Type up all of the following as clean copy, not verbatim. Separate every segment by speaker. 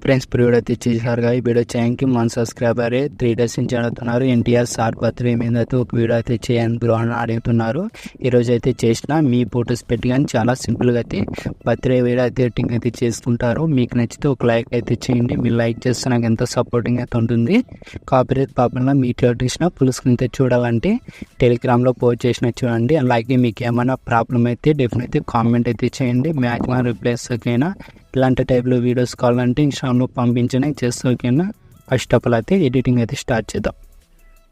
Speaker 1: Friends video అయితే చేశారుగా. ఈ video చేయడానికి మన సబ్స్క్రైబర్ 3 డేస్ నుంచి అడుగుతున్నారు. ఎన్టీఆర్ సార్ బర్త్డే మీద అయితే ఒక వీడియో అయితే చేయని బ్రో అని అడుగుతున్నారు. ఈరోజు అయితే చేసిన మీ ఫొటోస్ పెట్టి కానీ చాలా సింపుల్గా అయితే బర్త్డే వీడియో అయితే ఎడిటింగ్ అయితే చేసుకుంటారు. మీకు నచ్చితే ఒక లైక్ అయితే చేయండి. మీరు లైక్ చేస్తే నాకు ఎంతో సపోర్టింగ్ అయితే ఉంటుంది. కాపీరైట్ ప్రాబ్లంలో మీ చేసిన ఫుల్ స్క్రీన్ అయితే చూడాలంటే టెలిగ్రామ్లో పోస్ట్ చేసిన చూడండి. అలాగే మీకు ఏమైనా ప్రాబ్లం అయితే డెఫినెట్లీ కామెంట్ అయితే చేయండి. మ్యాక్సిమం రిప్లైస్ ఓకేనా. ఇలాంటి టైప్లో వీడియోస్ కావాలంటే ఇన్స్టాగ్రామ్లో పంపించని చేస్తే ఓకేనా. ఫస్ట్ ఆఫ్ ఆల్ అయితే ఎడిటింగ్ అయితే స్టార్ట్ చేద్దాం.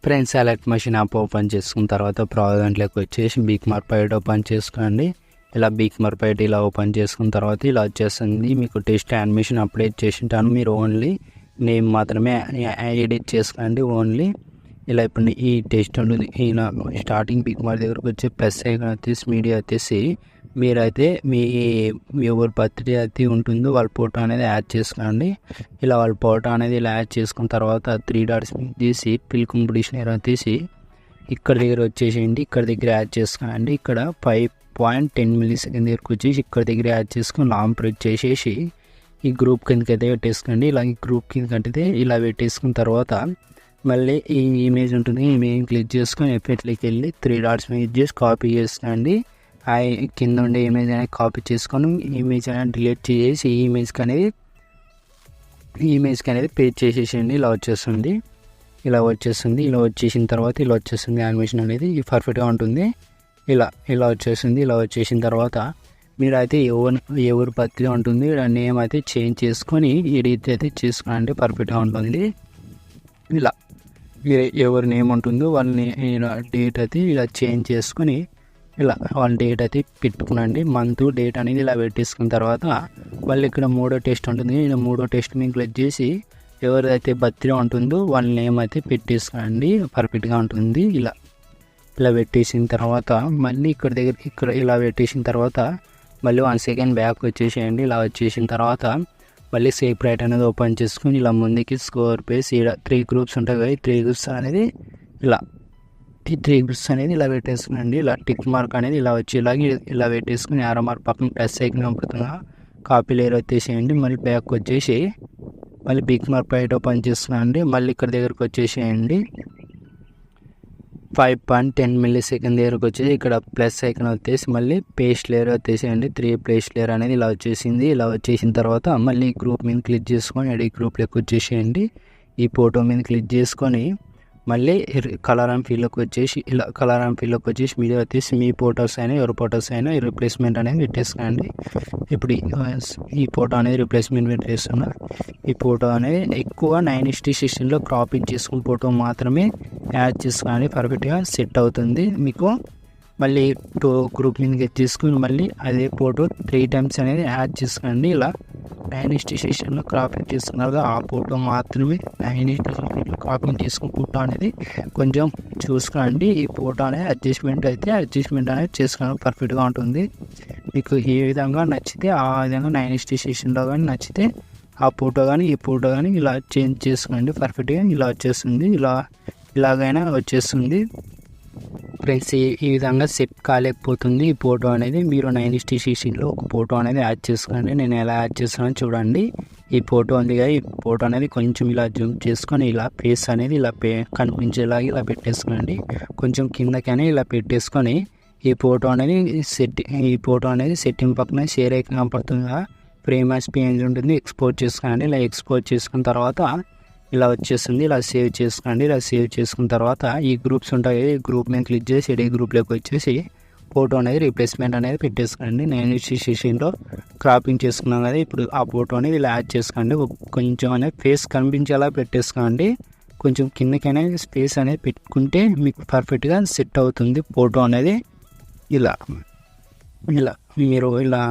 Speaker 1: Friends select machine app open చేసుకున్న తర్వాత ప్రాజెక్ట్లోకి వచ్చేసి బీక్మార్క్ ఓపెన్ చేసుకోండి. ఇలా బీక్మార్క్ ఇలా ఓపెన్ చేసుకున్న తర్వాత ఇలా వచ్చేస్తుంది. మీకు టెస్ట్ యానిమేషన్ అప్డేట్ చేసింటాను. మీరు ఓన్లీ నేమ్ మాత్రమే ఎడిట్ చేసుకోండి. ఓన్లీ ఇలా ఇప్పుడు ఈ టెస్ట్ ఉంటుంది. ఈయన స్టార్టింగ్ బీక్మార్క్ దగ్గరకు వచ్చి ప్లస్ ఐకాన్ వచ్చేసి మీడియా వచ్చేసి మీరైతే మీ ఎవరి బర్త్డే అయితే ఉంటుందో వాళ్ళ ఫోటో అనేది యాడ్ చేసుకోండి. ఇలా వాళ్ళ ఫోటో అనేది ఇలా యాడ్ చేసుకున్న తర్వాత 3 డాట్స్ తీసి పిల్ కంపిటీషన్ తీసి ఇక్కడ దగ్గర వచ్చేసేయండి. ఇక్కడ దగ్గర యాడ్ చేసుకోండి. ఇక్కడ 5.10 మిల్లీసెకండ్ దగ్గరకు వచ్చేసి ఇక్కడ దగ్గర యాడ్ చేసుకొని లాంగ్ ప్రెస్ చేసేసి ఈ గ్రూప్ కిందకి అయితే పెట్టేసుకోండి. ఇలా ఈ గ్రూప్ కిందకి అంటే ఇలా పెట్టేసుకున్న తర్వాత మళ్ళీ ఈ ఇమేజ్ ఉంటుంది. ఈ ఇమేజ్ క్లిక్ చేసుకొని ఎఫెక్ట్లోకి వెళ్ళి 3 డాట్స్ మీద చేసి కాపీ చేసుకోండి. కింద ఉండే ఇమేజ్ అనేది కాపీ చేసుకొని ఇమేజ్ అనేది డిలీట్ చేసి ఈ ఇమేజ్కి అనేది పేస్ట్ చేసేసేయండి. ఇలా వచ్చేస్తుంది. ఇలా వచ్చేసిన తర్వాత ఇలా వచ్చేస్తుంది. యానిమేషన్ అనేది పర్ఫెక్ట్గా ఉంటుంది. ఇలా వచ్చేసింది. ఇలా వచ్చేసిన తర్వాత మీరు అయితే ఎవరు బర్త్డే ఉంటుంది నేమ్ అయితే చేంజ్ చేసుకొని ఎడిట్ అయితే చేసుకోండి. పర్ఫెక్ట్గా ఉంటుంది. ఇలా ఎవరి నేమ్ ఉంటుందో వాళ్ళని డేట్ అయితే ఇలా చేంజ్ చేసుకొని ఇలా వాళ్ళ డేట్ అయితే పెట్టుకునండి. మంత్ డేట్ అనేది ఇలా పెట్టేసుకున్న తర్వాత వాళ్ళు ఇక్కడ 3వ టెస్ట్ ఉంటుంది. ఇలా 3వ టెస్ట్ మీకు క్లిక్ చేసి ఎవరైతే బర్త్డే ఉంటుందో వాళ్ళ నేమ్ అయితే పెట్టేసుకోండి. పర్ఫెక్ట్గా ఉంటుంది. ఇలా పెట్టేసిన తర్వాత మళ్ళీ ఇక్కడ ఇలా పెట్టేసిన తర్వాత మళ్ళీ 1 సెకండ్ బ్యాక్ వచ్చేసేయండి. ఇలా వచ్చేసిన తర్వాత మళ్ళీ సేప్ రైట్ అనేది ఓపెన్ చేసుకొని ఇలా ముందుకి స్కోర్ పేస్ ఇలా 3 గ్రూప్స్ ఉంటాయి కదా. 3 గ్రూప్స్ అనేది ఈ 3 గ్రూప్స్ అనేది ఇలా పెట్టేసుకోండి. ఇలా టిక్ మార్క్ అనేది ఇలా వచ్చేలాగా ఇలా పెట్టేసుకుని ఆరో మార్క్ పక్కన ప్లస్ ఐకాన్ కనపడుతుందా కాపీ లేయర్ వచ్చేసేయండి. మళ్ళీ బ్యాక్ వచ్చేసి మళ్ళీ బిగ్ మార్క్ పైట ఓపెన్ చేసుకున్నాండి. మళ్ళీ ఇక్కడ దగ్గరకు వచ్చేసేయండి. 5.10 మిల్లీసెకండ్ దగ్గరకు వచ్చేసి ఇక్కడ ప్లస్ ఐకాన్ వచ్చేసి మళ్ళీ పేస్ట్ లేయర్ వచ్చేసేయండి. 3 పేస్ట్ లేయర్ అనేది ఇలా వచ్చేసింది. ఇలా వచ్చేసిన తర్వాత మళ్ళీ గ్రూప్ మీద క్లిక్ చేసుకొని ఎడిట్ గ్రూప్లోకి వచ్చేసేయండి. ఈ ఫోటో మీద క్లిక్ చేసుకొని మళ్ళీ కలర్ అండ్ ఫీల్డ్లోకి వచ్చేసి మీడియా వచ్చేసి మీ ఫొటోస్ అయినా ఎవరి ఫొటోస్ అయినా ఈ రిప్లేస్మెంట్ అనేది పెట్టేసుకోండి. ఇప్పుడు ఈ ఫోటో అనేది రిప్లేస్మెంట్ పెట్టేస్తున్నా. ఈ ఫోటో అనేది ఎక్కువ 9:16లో క్రాపింగ్ చేసుకున్న ఫోటో మాత్రమే యాడ్ చేసుకోండి. పర్ఫెక్ట్గా సెట్ అవుతుంది మీకు. మళ్ళీ గ్రూప్ మీదకి తీసుకుని మళ్ళీ అదే ఫోటో 3 టైమ్స్ అనేది యాడ్ చేసుకోండి. ఇలా 9:16లో క్రాపింగ్ చేసుకున్నారు ఆ ఫోటో మాత్రమే 9:16లో క్రాపింగ్ చేసుకున్న ఫోటో అనేది కొంచెం చూసుకోండి. ఈ ఫోటో అనేది అడ్జస్ట్మెంట్ అనేది చేసుకోండి. పర్ఫెక్ట్గా ఉంటుంది. మీకు ఏ విధంగా నచ్చితే ఆ విధంగా 9:16లో కానీ నచ్చితే ఆ ఫోటో కానీ ఈ ఫోటో కానీ ఇలా చేంజ్ చేసుకోండి. పర్ఫెక్ట్గా ఇలా వచ్చేస్తుంది. ఇలాగైనా వచ్చేస్తుంది. ఫ్రెండ్స్ ఈ విధంగా సెట్ కాలేకపోతుంది ఈ ఫోటో అనేది. మీరు 9:16లో ఒక ఫోటో అనేది యాడ్ చేసుకోండి. నేను ఎలా యాడ్ చేస్తున్నాను చూడండి. ఈ ఫోటో ఉంది కదా, ఈ ఫోటో అనేది కొంచెం ఇలా జూమ్ చేసుకొని ఇలా ఫేస్ అనేది ఇలా కనిపించేలాగా ఇలా పెట్టేసుకోండి. కొంచెం కిందకనే ఇలా పెట్టేసుకొని ఈ ఫోటో అనేది సెట్టింగ్ పక్కన షేర్ ఐకాన్ కనపడుతుంది కదా, ఫ్రేమ్ యాజ్ పిఎన్జీ ఉంటుంది. ఎక్స్పోర్ట్ చేసుకోండి. ఇలా ఎక్స్పోర్ట్ చేసుకున్న తర్వాత ఇలా వచ్చేస్తుంది. ఇలా సేవ్ చేసుకోండి. ఇలా సేవ్ చేసుకున్న తర్వాత ఈ గ్రూప్స్ ఉంటాయి. ఈ గ్రూప్ మీద క్లిక్ చేసి ఎడిట్ గ్రూప్లోకి వచ్చేసి ఫోటో అనేది రీప్లేస్మెంట్ అనేది పెట్టేసుకోండి. 9:16లో క్రాపింగ్ చేసుకున్నాం కదా, ఇప్పుడు ఆ ఫోటో అనేది ఇలా యాడ్ చేసుకోండి. కొంచెం అనేది ఫేస్ కనిపించేలా పెట్టేసుకోండి. కొంచెం కిందకైనా స్పేస్ అనేది పెట్టుకుంటే మీకు పర్ఫెక్ట్గా సెట్ అవుతుంది ఫోటో అనేది. ఇలా మీరు ఇలా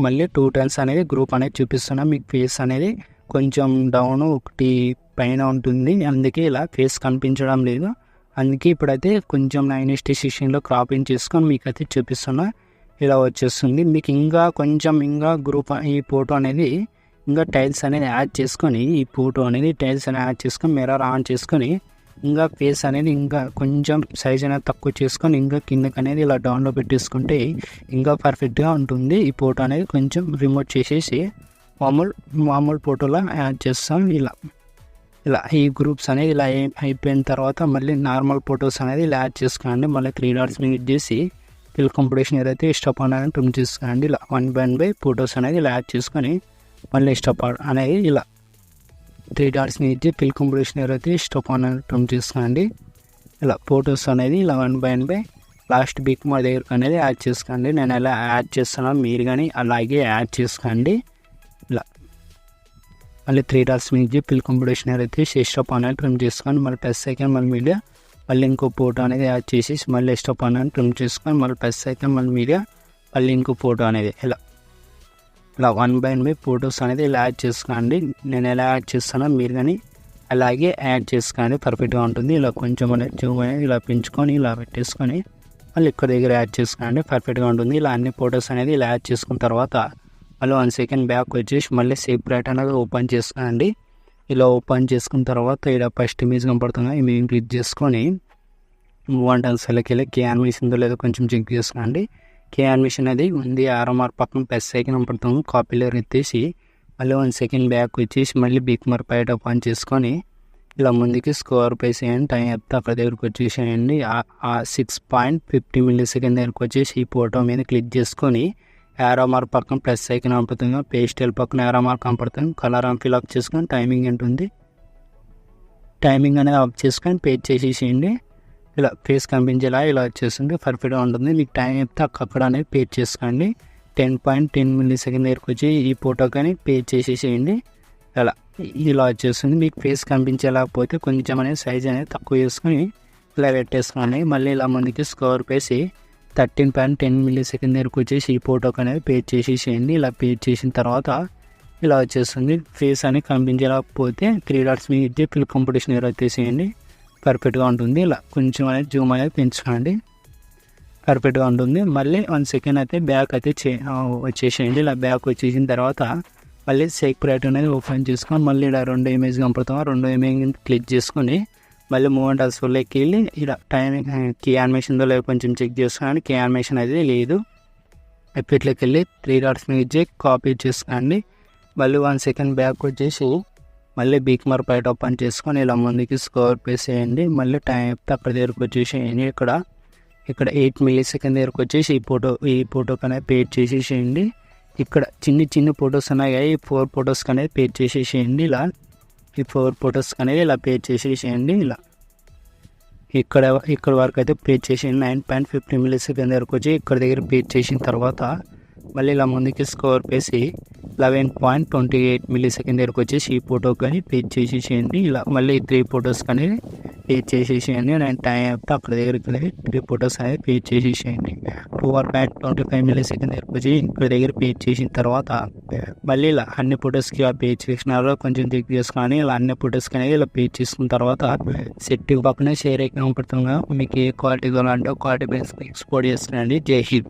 Speaker 1: మళ్ళీ 2 టైమ్స్ అనేది గ్రూప్ అనేది చూపిస్తున్నా. మీకు ఫేస్ అనేది కొంచెం డౌన్ ఒకటి పైన ఉంటుంది. అందుకే ఇలా ఫేస్ కనిపించడం లేదు. అందుకే ఇప్పుడైతే కొంచెం 9:16లో క్రాపింగ్ చేసుకొని మీకు అయితే చూపిస్తున్నా. ఇలా వచ్చేస్తుంది. మీకు ఇంకా గ్రూప్ ఈ ఫోటో అనేది ఇంకా టైల్స్ అనేది యాడ్ చేసుకొని మిర్రర్ ఆన్ చేసుకొని ఇంకా ఫేస్ అనేది ఇంకా కొంచెం సైజ్ అనేది తక్కువ చేసుకొని ఇంకా కిందకి అనేది ఇలా డౌన్లో పెట్టేసుకుంటే ఇంకా పర్ఫెక్ట్గా ఉంటుంది. ఈ ఫోటో అనేది కొంచెం రిమూవ్ చేసేసి మామూలు ఫోటోలో యాడ్ చేస్తాం. ఇలా ఈ గ్రూప్స్ అనేది ఇలా అయిపోయిన తర్వాత మళ్ళీ నార్మల్ ఫొటోస్ అనేది ఇలా యాడ్ చేసుకోండి. మళ్ళీ 3 డాట్స్ మీద చేసి ఫిల్ కంప్యూటేషన్ ఏదైతే స్టెప్ అనేది ట్రిమ్ చేసుకోండి. ఇలా 1 by ఫొటోస్ అనేది ఇలా యాడ్ చేసుకొని మళ్ళీ స్టెప్ అనేది ఇలా 3 డాట్స్ మీద ఇచ్చి ఫిల్ కంప్యూటేషన్ ఏదైతే స్టెప్ అనేది ట్రిమ్ చేసుకోండి. ఇలా ఫొటోస్ అనేది ఇలా 1 by లాస్ట్ బిక్ మా దగ్గరకు అనేది యాడ్ చేసుకోండి. నేను ఎలా యాడ్ చేస్తున్నాను మీరు కానీ అలాగే యాడ్ చేసుకోండి. ఇలా మళ్ళీ 3 డాట్స్ మీద ఫిల్ కంప్యూటేషన్ అయితే స్టెప్ అనేది ట్రిమ్ చేసుకొని మళ్ళీ ప్లస్ ఐకాన్ మీడియా మళ్ళీ ఇంకో ఫోటో అనేది యాడ్ చేసి మళ్ళీ స్టెప్ అనేది ట్రిమ్ చేసుకొని మళ్ళీ ప్లస్ ఐకాన్ మీడియా మళ్ళీ ఇంకో ఫోటో అనేది ఇలా 1 by ఫొటోస్ అనేది ఇలా యాడ్ చేసుకోండి. నేను ఎలా యాడ్ చేస్తానో మీరు కానీ అలాగే యాడ్ చేసుకోండి. పర్ఫెక్ట్గా ఉంటుంది. ఇలా కొంచెం అనేది ఇలా పెంచుకొని ఇలా పెట్టేసుకొని మళ్ళీ ఇక్కడ దగ్గర యాడ్ చేసుకోండి. పర్ఫెక్ట్గా ఉంటుంది. ఇలా అన్ని ఫొటోస్ అనేది ఇలా యాడ్ చేసుకున్న తర్వాత మళ్ళీ 1 సెకండ్ బ్యాక్ వచ్చేసి మళ్ళీ సెపరేట్ అనేది ఓపెన్ చేసుకోండి. ఇలా ఓపెన్ చేసుకున్న తర్వాత ఇలా ఫస్ట్ ఇమేజ్ కనపడుతుంది. ఇమేజ్ క్లిక్ చేసుకొని మూవ్ అండ్ సెలెక్ట్ వెళ్ళి కే యానిమేషన్ ఉందో లేదో కొంచెం చెక్ చేసుకోండి. కే యానిమేషన్ అనేది ఉంది. ఆర్ఎంఆర్ పక్కన ప్లస్ ఐకాన్ కనపడుతుంది. కాపీ లేయర్ ఎత్తేసి మళ్ళీ 1 సెకండ్ బ్యాక్ వచ్చేసి మళ్ళీ బిగ్ మర్ పైట ఓపెన్ చేసుకొని ఇలా ముందుకి స్కోర్ వేసేయండి. టైం చెప్తే అక్కడ దగ్గరకు వచ్చేసేయండి. ఆ 6.50 మిల్లీసెకండ్ దగ్గరకు వచ్చేసి ఈ ఫోటో మీద క్లిక్ చేసుకొని యారో మార్క్ పక్కన ప్లస్ ఐకాన్ కనపడుతుంది. పేస్టల్ పక్కన యారో మార్క్ కనపడుతుంది. కలర్ అని ఫిల్ అప్ చేసుకొని టైమింగ్ ఉంటుంది. టైమింగ్ అనేది ఆఫ్ చేసుకొని పేజ్ చేసేసేయండి. ఇలా ఫేస్ కనిపించేలా ఇలా వచ్చేస్తుంది. పర్ఫెక్ట్గా ఉంటుంది. మీకు టైం చెప్తే అక్కడ అనేది పేజ్ చేసుకోండి. 10.10 మిల్లీసెకండ్ దగ్గరకు వచ్చి ఈ ఫోటో కానీ పేజ్ చేసేసేయండి. ఇలా వచ్చేస్తుంది. మీకు ఫేస్ కనిపించలేకపోతే కొంచెం అనేది సైజ్ అనేది తక్కువ చేసుకొని ఇలా పెట్టేసుకోండి. మళ్ళీ ఇలా ముందుకి స్కోర్ వేసి 13.10 మిల్లీసెకండ్ దగ్గరకు వచ్చేసి ఈ ఫోటోకి అనేది పేజ్ చేసేసేయండి. ఇలా పేజ్ చేసిన తర్వాత ఇలా వచ్చేస్తుంది. ఫేస్ అని కనిపించలేకపోతే 3 డాట్స్ మీద ఇచ్చి ఫిల్ కంప్యూటేషన్ ఏదో వచ్చేసేయండి. పర్ఫెక్ట్గా ఉంటుంది. ఇలా కొంచెం అనేది జూమ్ అనేది పెంచుకోండి. పర్ఫెక్ట్గా ఉంటుంది. మళ్ళీ 1 సెకండ్ అయితే బ్యాక్ అయితే వచ్చేసేయండి. ఇలా బ్యాక్ వచ్చేసిన తర్వాత మళ్ళీ సెపరేట్ అనేది ఓపెన్ చేసుకొని మళ్ళీ ఇలా 2 ఇమేజ్ కనపడుతాం. 2 ఇమేజ్ క్లిక్ చేసుకొని మళ్ళీ మూవ్ అండ్ అసలుకి వెళ్ళి ఇలా టైమింగ్ కీ యానిమేషన్తో లేదు కొంచెం చెక్ చేసుకోండి. కీ యానిమేషన్ అయితే లేదు. ఎఫెక్ట్లోకి వెళ్ళి 3 డాట్స్ మీద ఇచ్చి కాపీ చేసుకోండి. మళ్ళీ 1 సెకండ్ బ్యాక్ వచ్చేసి మళ్ళీ బిగ్ మర్ పైట ఓపెన్ చేసుకొని ఇలా ముందుకి స్కోర్ వేసేయండి. మళ్ళీ టైం చెప్తే అక్కడ దగ్గరకు వచ్చేసేయండి. ఇక్కడ 8 మిల్లీసెకండ్ దగ్గరకు వచ్చేసి ఈ ఫోటోకి అనేది పేజ్ చేసేసేయండి. ఇక్కడ చిన్న ఫొటోస్ ఉన్నాయి కదా, ఈ 4 ఫొటోస్కి అనేది పేజ్ చేసేసేయండి. ఇలా ఈ 4 ఫొటోస్కి అనేది ఇలా పేజ్ చేసేసేయండి. ఇలా ఇక్కడ వరకు అయితే పేజ్ చేసేయండి. 9.50 మిల్లీసెకండ్ దగ్గరకు వచ్చి ఇక్కడ దగ్గర పేజ్ చేసిన తర్వాత మళ్ళీ ఇలా ముందుకి స్కోర్ వేసి 11.28 మిల్లీసెకండ్ దగ్గరకు వచ్చేసి ఈ ఫోటోకి కానీ పేజ్ చేసేసేయండి. ఇలా మళ్ళీ 3 ఫొటోస్కి అనేది పేజ్ చేసేసేయండి. నేను టైం చెప్తే అక్కడ దగ్గరికి 3 ఫొటోస్ అనేది పేజ్ చేసేసేయండి. 4.25 మిల్లీసెకండ్ దగ్గరకు వచ్చి ఇక్కడ దగ్గర పేజ్ చేసిన తర్వాత మళ్ళీ ఇలా అన్ని ఫొటోస్కి ఆ పేజ్ చేసినారో కొంచెం చెక్ చేసుకొని ఇలా అన్ని ఫొటోస్కి అనేది ఇలా పేజ్ చేసుకున్న తర్వాత సెట్టింగ్ పక్కనే షేర్ ఎక్కడ పడుతుందా మీకు ఏ క్వాలిటీ కావాలంటే క్వాలిటీ బేస్ ఎక్స్పోర్ట్ చేస్తున్నాండి. జై హింద్.